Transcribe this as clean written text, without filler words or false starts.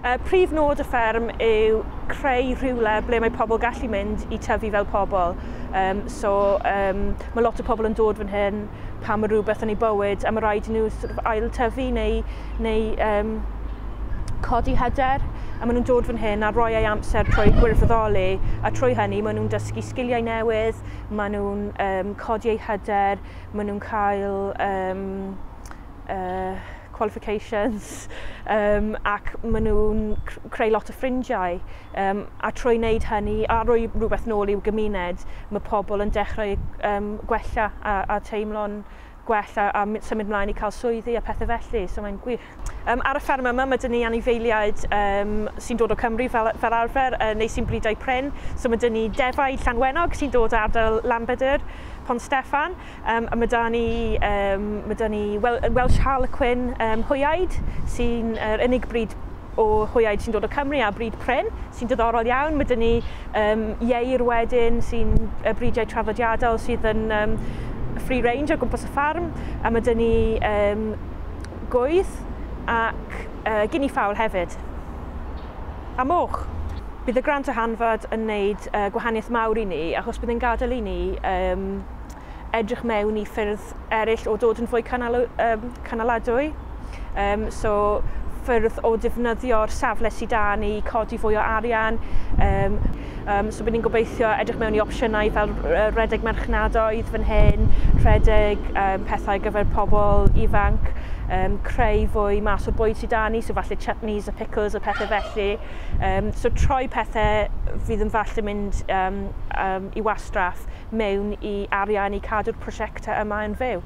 Prif nod y fferm yw creu rhywle ble mae pobl gallu mynd I tyfu fel pobl. Mae lot o pobl yn dod fan hyn pan mae rhywbeth yn ei bywyd a mae rhaid I nhw ail tyfu neu codi hyder. A maen nhw'n dod fan hyn a rhoi ei amser trwy gwirfoddoli a trwy hynny maen nhw'n dysgu sgiliau newydd, maen nhw'n codi ei hyder, maen nhw'n cael qualifications ac maen nhw'n creu lot o ffrindiau a trwy wneud hynny a rhoi rhywbeth nôl i'w gymuned mae pobl yn dechrau gwella a teimlo'n gwella a symud mlaen I cael swyddi a pethau felly, so mae'n gwych. Ar y fferm yma mae dyn ni anifeiliaid sy'n dod o Cymru fel arfer neu sy'n blidau pren. So mae dyn ni defaid Llanwenog sy'n dod o ardal Llanbedr, Pont Steffan. A mae dyn ni Welsh Harlequin hwyaid sy'n unig bryd o hwyaid sy'n dod o Cymru a bryd pren sy'n diddorol iawn. Mae dyn ni ieir wedyn sy'n bridiau traddodiadol sydd yn free range o gwmpas y ffarm. A mae dyn ni gwydd ac gini ffawl hefyd. A moch. Bydd y grant o hanfod yn gwneud gwahaniaeth mawr I ni achos bydd yn gadael I ni edrych mewn I ffyrdd eraill o dod yn fwy canaladwy. Ffyrdd o defnyddio'r safle sydd da ni, codi fwy o arian. So bydd ni'n gobeithio edrych mewn I opsiynau fel rhedeg marchnadoedd fan hyn, rhedeg pethau gyfer pobl ifanc, creu fwy mas o'r bwyd sydd da ni, so falle chutneys a pickles a pethau felly. So troi pethau fydd yn falle mynd I wastraff mewn I arian I cadw'r prosiectau yma yn fyw.